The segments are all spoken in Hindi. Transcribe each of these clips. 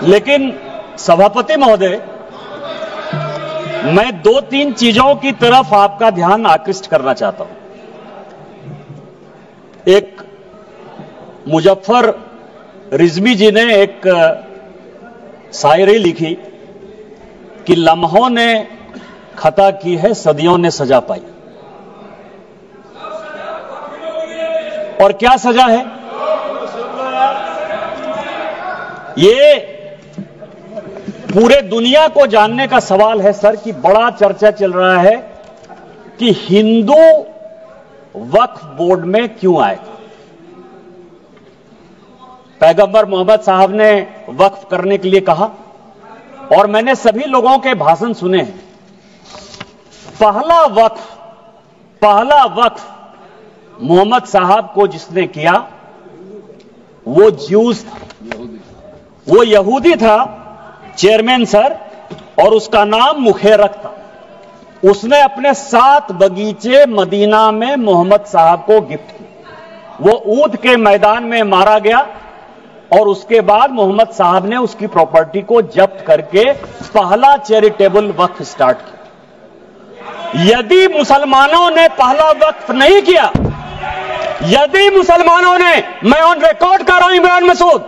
लेकिन सभापति महोदय, मैं 2-3 चीजों की तरफ आपका ध्यान आकृष्ट करना चाहता हूं। एक मुजफ्फर रिजवी जी ने एक शायरी लिखी कि लम्हों ने खता की है, सदियों ने सजा पाई। और क्या सजा है? ये पूरे दुनिया को जानने का सवाल है सर, कि बड़ा चर्चा चल रहा है कि हिंदू वक्फ बोर्ड में क्यों आए। पैगंबर मोहम्मद साहब ने वक्फ करने के लिए कहा और मैंने सभी लोगों के भाषण सुने हैं। पहला वक्फ मोहम्मद साहब को जिसने किया वो ज्यूस था, वो यहूदी था चेयरमैन सर, और उसका नाम मुखेरक था। उसने अपने 7 बगीचे मदीना में मोहम्मद साहब को गिफ्ट किए। वो ऊंट के मैदान में मारा गया और उसके बाद मोहम्मद साहब ने उसकी प्रॉपर्टी को जब्त करके पहला चैरिटेबल वक्फ स्टार्ट किया। यदि मुसलमानों ने पहला वक्फ नहीं किया, यदि मुसलमानों ने, मैं ऑन रिकॉर्ड कर रहा हूं इमरान मसूद,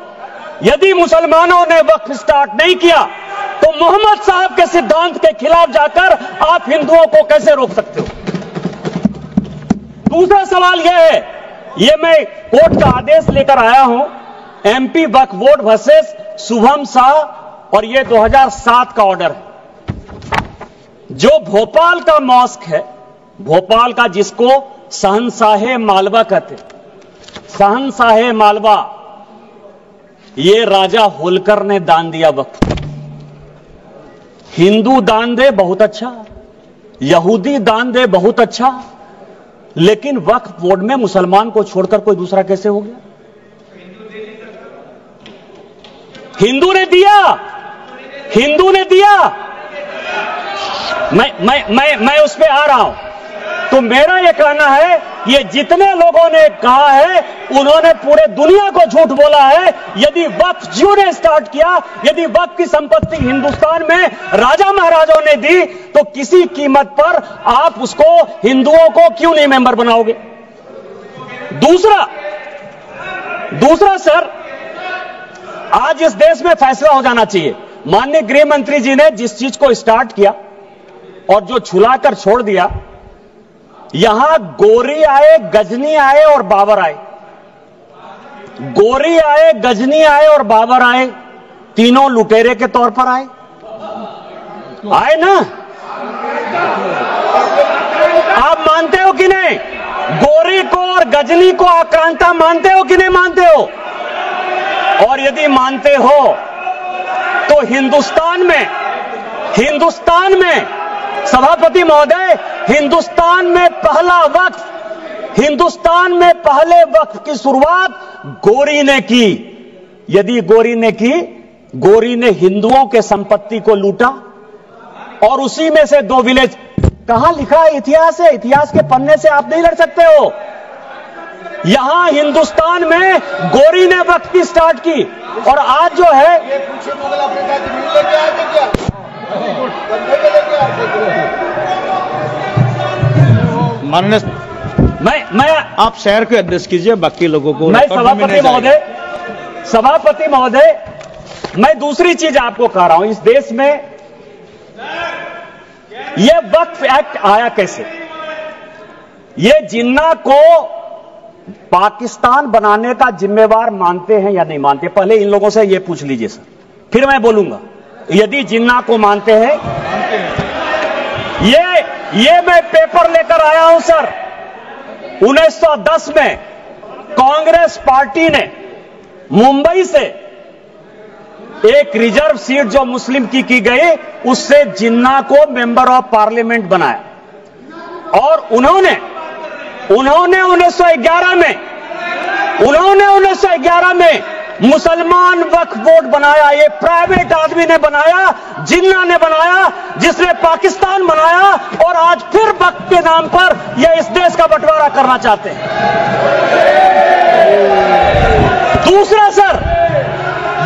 यदि मुसलमानों ने वक्फ स्टार्ट नहीं किया तो मोहम्मद साहब के सिद्धांत के खिलाफ जाकर आप हिंदुओं को कैसे रोक सकते हो? दूसरा सवाल यह है, यह मैं कोर्ट का आदेश लेकर आया हूं, एमपी वक्फ बोर्ड वर्सेस शुभम शाह, और यह 2007 का ऑर्डर है। जो भोपाल का मॉस्क है, भोपाल का, जिसको शहंशाहे मालवा कहते, शहंशाहे मालवा, ये राजा होलकर ने दान दिया वक्फ। हिंदू दान दे बहुत अच्छा, यहूदी दान दे बहुत अच्छा, लेकिन वक्फ बोर्ड में मुसलमान को छोड़कर कोई दूसरा कैसे हो गया? हिंदू ने दिया, हिंदू ने दिया। मैं उस पर आ रहा हूं। तो मेरा यह कहना है, ये जितने लोगों ने कहा है उन्होंने पूरे दुनिया को झूठ बोला है। यदि वक्फ जियो ने स्टार्ट किया, यदि वक्फ की संपत्ति हिंदुस्तान में राजा महाराजाओं ने दी, तो किसी कीमत पर आप उसको, हिंदुओं को क्यों नहीं मेंबर बनाओगे? दूसरा सर, आज इस देश में फैसला हो जाना चाहिए। माननीय गृह मंत्री जी ने जिस चीज को स्टार्ट किया और जो छुलाकर छोड़ दिया, यहां गोरी आए, गजनी आए और बाबर आए, गोरी आए, गजनी आए और बाबर आए, तीनों लुटेरे के तौर पर आए ना? आप मानते हो कि नहीं? गोरी को और गजनी को आक्रांता मानते हो कि नहीं मानते हो? और यदि मानते हो तो हिंदुस्तान में सभापति महोदय, हिंदुस्तान में पहले वक्फ की शुरुआत गोरी ने की। यदि गोरी ने की, गोरी ने हिंदुओं के संपत्ति को लूटा और उसी में से 2 विलेज, कहां लिखा है? इतिहास है, इतिहास के पन्ने से आप नहीं लड़ सकते हो। यहां हिंदुस्तान में गोरी ने वक्फ की स्टार्ट की, और आज जो है मैं आप शहर को एड्रेस कीजिए, बाकी लोगों को। मैं सभापति महोदय, मैं दूसरी चीज आपको कह रहा हूं। इस देश में यह वक्फ एक्ट आया कैसे? यह जिन्ना को पाकिस्तान बनाने का जिम्मेवार मानते हैं या नहीं मानते? पहले इन लोगों से यह पूछ लीजिए सर, फिर मैं बोलूंगा। यदि जिन्ना को मानते हैं, ये मैं पेपर लेकर आया हूं सर। 1910 में कांग्रेस पार्टी ने मुंबई से एक रिजर्व सीट जो मुस्लिम की गई, उससे जिन्ना को मेंबर ऑफ पार्लियामेंट बनाया। और उन्होंने 1911 में मुसलमान वक्फ बोर्ड बनाया। ये प्राइवेट आदमी ने बनाया, जिन्ना ने बनाया, जिसने पाकिस्तान बनाया, और आज फिर वक्फ के नाम पर ये इस देश का बंटवारा करना चाहते हैं।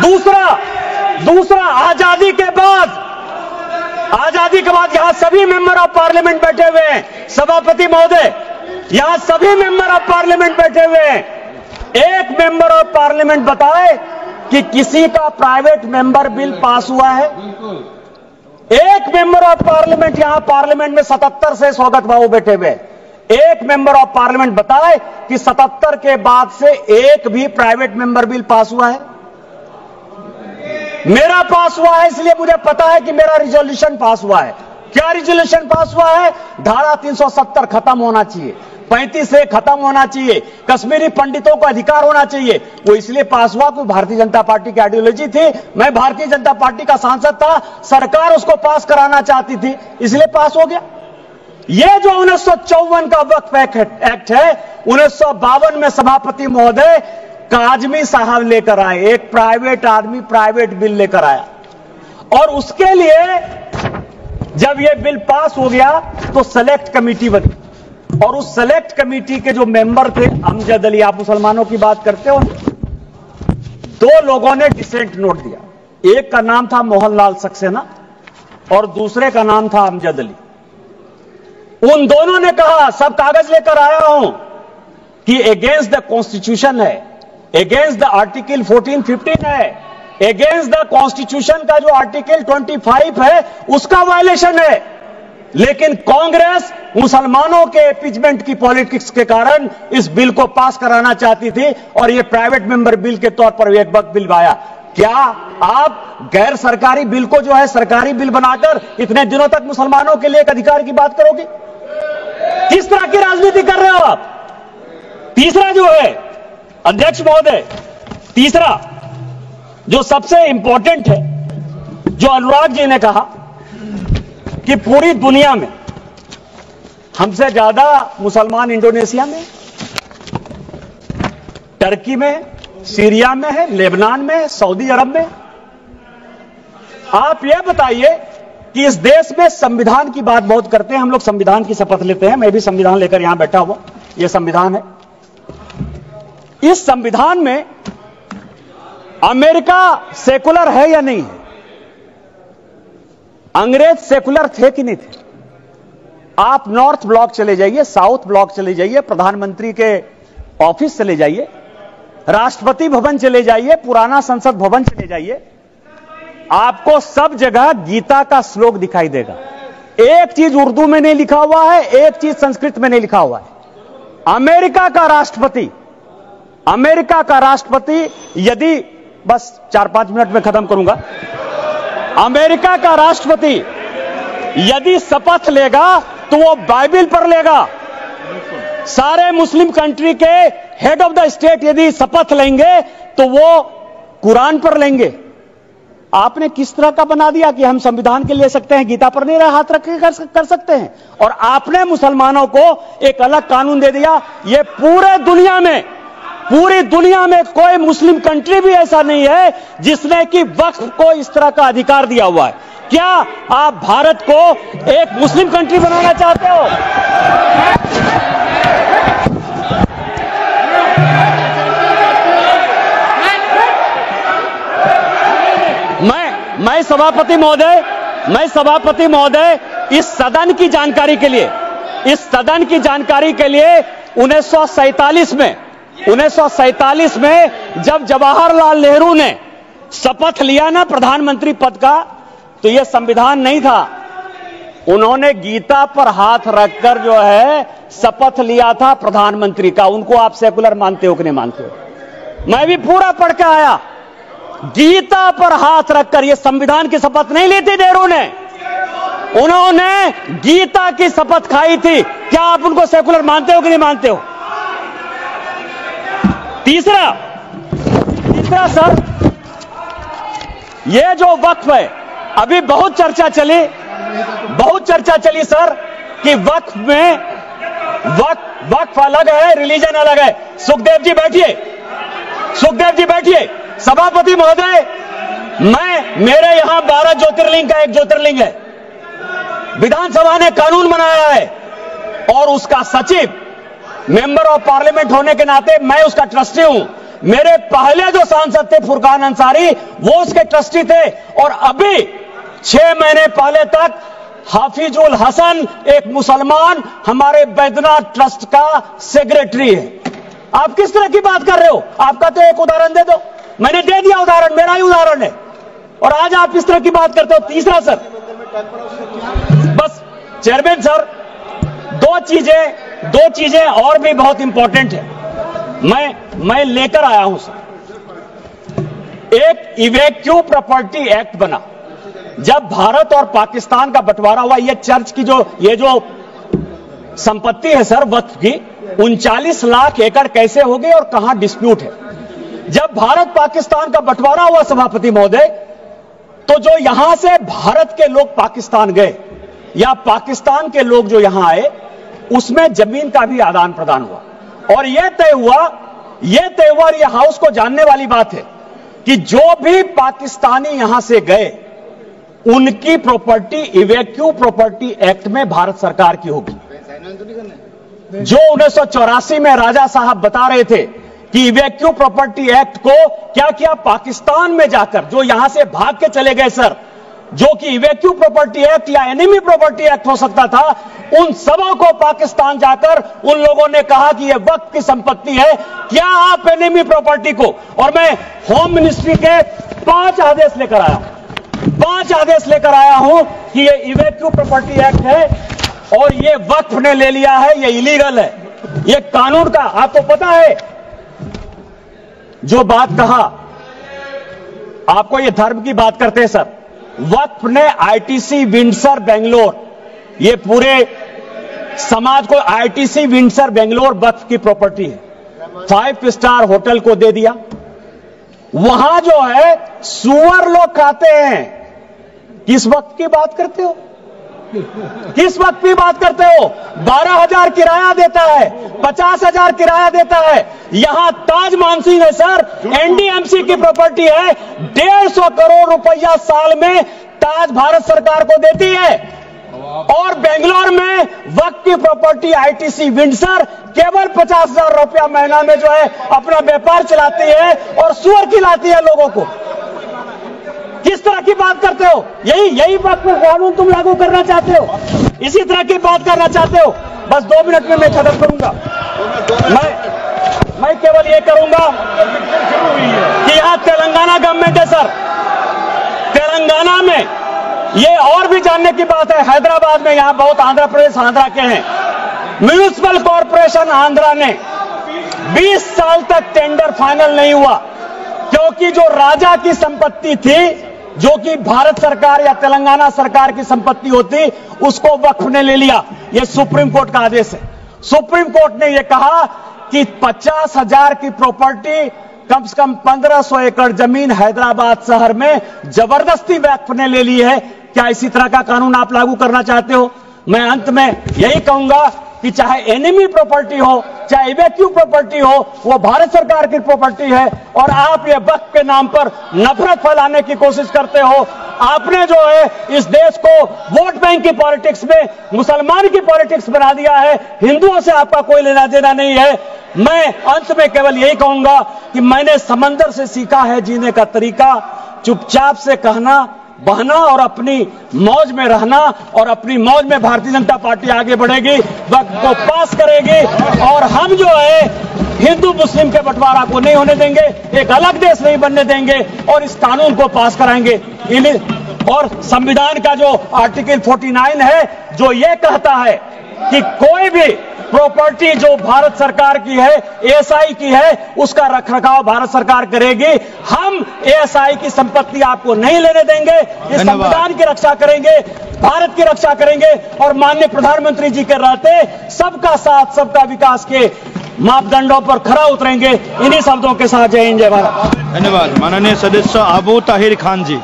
दूसरा दूसरा, आजादी के बाद यहां सभी मेंबर ऑफ पार्लियामेंट बैठे हुए हैं। सभापति महोदय, यहां सभी मेंबर ऑफ पार्लियामेंट बैठे हुए हैं। एक मेंबर ऑफ पार्लियामेंट बताए कि किसी का प्राइवेट मेंबर बिल पास हुआ है? एक मेंबर ऑफ पार्लियामेंट, यहां पार्लियामेंट में 77 से स्वागत बाबू बैठे हुए, एक मेंबर ऑफ पार्लियामेंट बताए कि 77 के बाद से एक भी प्राइवेट मेंबर बिल पास हुआ है? मेरा पास हुआ है, इसलिए मुझे पता है कि मेरा रिजोल्यूशन पास हुआ है। क्या रिजोल्यूशन पास हुआ है? धारा 370 खत्म होना चाहिए, 35 से खत्म होना चाहिए, कश्मीरी पंडितों को अधिकार होना चाहिए। वो इसलिए पास हुआ कोई भारतीय जनता पार्टी की आइडियोलॉजी थी। मैं भारतीय जनता पार्टी का सांसद था, सरकार उसको पास कराना चाहती थी, इसलिए पास हो गया। ये जो 1954 का वक्फ एक्ट है, 1952 में सभापति महोदय काजमी साहब लेकर आए, एक प्राइवेट आदमी प्राइवेट बिल लेकर आया, और उसके लिए जब यह बिल पास हो गया तो सेलेक्ट कमेटी बनी, और उस सेलेक्ट कमेटी के जो मेंबर थे अमजद अली, आप मुसलमानों की बात करते हो, दो लोगों ने डिसेंट नोट दिया। एक का नाम था मोहनलाल सक्सेना और दूसरे का नाम था अमजद अली। उन दोनों ने कहा, सब कागज लेकर आया हूं, कि अगेंस्ट द कॉन्स्टिट्यूशन है, अगेंस्ट द आर्टिकल 14-15 है, अगेंस्ट द कॉन्स्टिट्यूशन का जो आर्टिकल 25 है उसका वायलेशन है। लेकिन कांग्रेस मुसलमानों के इम्पीचमेंट की पॉलिटिक्स के कारण इस बिल को पास कराना चाहती थी, और यह प्राइवेट मेंबर बिल के तौर पर एक वक्त बिल आया। क्या आप गैर सरकारी बिल को जो है सरकारी बिल बनाकर इतने दिनों तक मुसलमानों के लिए एक अधिकार की बात करोगे? किस तरह की राजनीति कर रहे हो आप? तीसरा जो है अध्यक्ष महोदय, तीसरा जो सबसे इंपॉर्टेंट है, जो अनुराग जी ने कहा कि पूरी दुनिया में हमसे ज्यादा मुसलमान इंडोनेशिया में, टर्की में, सीरिया में है, लेबनान में, सऊदी अरब में। आप यह बताइए कि इस देश में संविधान की बात बहुत करते हैं हम लोग, संविधान की शपथ लेते हैं, मैं भी संविधान लेकर यहां बैठा हुआ, यह संविधान है। इस संविधान में अमेरिका सेकुलर है या नहीं है? अंग्रेज सेकुलर थे कि नहीं थे? आप नॉर्थ ब्लॉक चले जाइए, साउथ ब्लॉक चले जाइए, प्रधानमंत्री के ऑफिस चले जाइए, राष्ट्रपति भवन चले जाइए, पुराना संसद भवन चले जाइए, आपको सब जगह गीता का श्लोक दिखाई देगा। एक चीज उर्दू में नहीं लिखा हुआ है, एक चीज संस्कृत में नहीं लिखा हुआ है। अमेरिका का राष्ट्रपति यदि, बस 4-5 मिनट में खत्म करूंगा, अमेरिका का राष्ट्रपति यदि शपथ लेगा तो वो बाइबल पर लेगा। सारे मुस्लिम कंट्री के हेड ऑफ द स्टेट यदि शपथ लेंगे तो वो कुरान पर लेंगे। आपने किस तरह का बना दिया कि हम संविधान के ले सकते हैं, गीता पर नहीं हाथ रख के कर सकते हैं, और आपने मुसलमानों को एक अलग कानून दे दिया। ये पूरी दुनिया में कोई मुस्लिम कंट्री भी ऐसा नहीं है जिसने कि वक्फ को इस तरह का अधिकार दिया हुआ है। क्या आप भारत को एक मुस्लिम कंट्री बनाना चाहते हो? मैं सभापति महोदय इस सदन की जानकारी के लिए 1947 में जब जवाहरलाल नेहरू ने शपथ लिया ना प्रधानमंत्री पद का, तो यह संविधान नहीं था। उन्होंने गीता पर हाथ रखकर जो है शपथ लिया था प्रधानमंत्री का। उनको आप सेकुलर मानते हो कि नहीं मानते हो? मैं भी पूरा पढ़ के आया। गीता पर हाथ रखकर, यह संविधान की शपथ नहीं ली थी नेहरू ने, उन्होंने गीता की शपथ खाई थी। क्या आप उनको सेकुलर मानते हो कि नहीं मानते हो? तीसरा सर, यह जो वक्फ है, अभी बहुत चर्चा चली सर कि वक्फ में वक्फ अलग है, रिलीजन अलग है। सुखदेव जी बैठिए। सभापति महोदय, मेरे यहां 12 ज्योतिर्लिंग का एक ज्योतिर्लिंग है। विधानसभा ने कानून बनाया है और उसका सचिव मेंबर ऑफ पार्लियामेंट होने के नाते मैं उसका ट्रस्टी हूं। मेरे पहले जो सांसद थे फुरकान अंसारी, वो उसके ट्रस्टी थे, और अभी 6 महीने पहले तक हाफिजुल हसन, एक मुसलमान, हमारे बैद्यनाथ ट्रस्ट का सेक्रेटरी है। आप किस तरह की बात कर रहे हो? आपका तो एक उदाहरण दे दो। मैंने दे दिया उदाहरण, मेरा ही उदाहरण है, और आज आप इस तरह की बात करते हो। तीसरा सर, बस चेयरमैन सर, दो चीजें और भी बहुत इंपॉर्टेंट है, मैं लेकर आया हूं सर। एक इवैक्यू प्रॉपर्टी एक्ट बना, जब भारत और पाकिस्तान का बंटवारा हुआ, ये चर्च की ये जो संपत्ति है सर वक्फ की, 39 लाख एकड़ कैसे हो गई और कहां डिस्प्यूट है? जब भारत पाकिस्तान का बंटवारा हुआ सभापति महोदय, तो जो यहां से भारत के लोग पाकिस्तान गए या पाकिस्तान के लोग जो यहां आए, उसमें जमीन का भी आदान प्रदान हुआ, और यह तय हुआ, ये हाउस को जानने वाली बात है कि जो भी पाकिस्तानी यहां से गए, उनकी प्रॉपर्टी इवैक्यू प्रॉपर्टी एक्ट में भारत सरकार की होगी। जो 1984 में राजा साहब बता रहे थे कि इवैक्यू प्रॉपर्टी एक्ट को क्या किया, पाकिस्तान में जाकर जो यहां से भाग के चले गए सर, जो कि इवैक्यू प्रॉपर्टी एक्ट या एनिमी प्रॉपर्टी एक्ट हो सकता था, उन सबों को पाकिस्तान जाकर उन लोगों ने कहा कि यह वक्त की संपत्ति है, क्या आप एनिमी प्रॉपर्टी को, और मैं होम मिनिस्ट्री के 5 आदेश लेकर आया हूं, 5 आदेश लेकर आया हूं कि यह इवैक्यू प्रॉपर्टी एक्ट है और यह वक्फ ने ले लिया है, यह इलीगल है, यह कानून का। आपको पता है जो बात कहा, आपको यह धर्म की बात करते हैं सर, वक्फ ने आईटीसी विंडसर बेंगलोर, ये पूरे समाज को आईटीसी विंडसर बेंगलोर वक्फ की प्रॉपर्टी है, 5 स्टार होटल को दे दिया। वहां जो है सुअर लोग खाते हैं। किस वक्त की बात करते हो? किस वक्त की बात करते हो? 12,000 किराया देता है, 50,000 किराया देता है। यहां ताज मानसिंह है सर, एनडीएमसी की प्रॉपर्टी है, 150 करोड़ रुपया साल में ताज भारत सरकार को देती है, और बेंगलोर में वक्त की प्रॉपर्टी आईटीसी विंडसर केवल 50,000 रुपया महीना में जो है अपना व्यापार चलाती है और सुअर खिलाती है लोगों को। किस तरह की बात करते हो? यही वक्त पर कानून तुम लागू करना चाहते हो, इसी तरह की बात करना चाहते हो। बस 2 मिनट में मैं खत्म करूंगा। मैं केवल ये करूंगा कि यहां तेलंगाना गवर्नमेंट है सर, तेलंगाना में ये और भी जानने की बात है, हैदराबाद में यहां बहुत आंध्र प्रदेश आंध्रा के हैं, म्युनिसिपल कॉर्पोरेशन आंध्रा ने 20 साल तक टेंडर फाइनल नहीं हुआ, क्योंकि जो राजा की संपत्ति थी, जो कि भारत सरकार या तेलंगाना सरकार की संपत्ति होती, उसको वक्फ ने ले लिया। यह सुप्रीम कोर्ट का आदेश है। सुप्रीम कोर्ट ने यह कहा कि 50,000 की प्रॉपर्टी, कम से कम 1,500 एकड़ जमीन हैदराबाद शहर में जबरदस्ती वक्फ ने ले ली है। क्या इसी तरह का कानून आप लागू करना चाहते हो? मैं अंत में यही कहूंगा कि चाहे एनिमी प्रॉपर्टी हो, चाहे इवैक्यू प्रॉपर्टी हो, वो भारत सरकार की प्रॉपर्टी है, और आप ये वक्फ के नाम पर नफरत फैलाने की कोशिश करते हो। आपने जो है इस देश को वोट बैंक की पॉलिटिक्स में मुसलमान की पॉलिटिक्स बना दिया है, हिंदुओं से आपका कोई लेना देना नहीं है। मैं अंत में केवल यही कहूंगा कि मैंने समंदर से सीखा है जीने का तरीका, चुपचाप से कहना, बहना और अपनी मौज में रहना, और अपनी मौज में भारतीय जनता पार्टी आगे बढ़ेगी, वक्त को पास करेगी, और हम जो है हिंदू मुस्लिम के बंटवारा को नहीं होने देंगे, एक अलग देश नहीं बनने देंगे, और इस कानून को पास कराएंगे। और संविधान का जो आर्टिकल 49 है, जो ये कहता है कि कोई भी प्रॉपर्टी जो भारत सरकार की है, एएसआई की है, उसका रखरखाव भारत सरकार करेगी। हम एएसआई की संपत्ति आपको नहीं लेने देंगे, इस संविधान की रक्षा करेंगे, भारत की रक्षा करेंगे, और माननीय प्रधानमंत्री जी के रहते सबका साथ सबका विकास के मापदंडों पर खरा उतरेंगे। इन्हीं शब्दों के साथ जय हिंद जय भारत। धन्यवाद। माननीय सदस्य आबू ताहिर खान जी।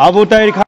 आबू ताहिर खान।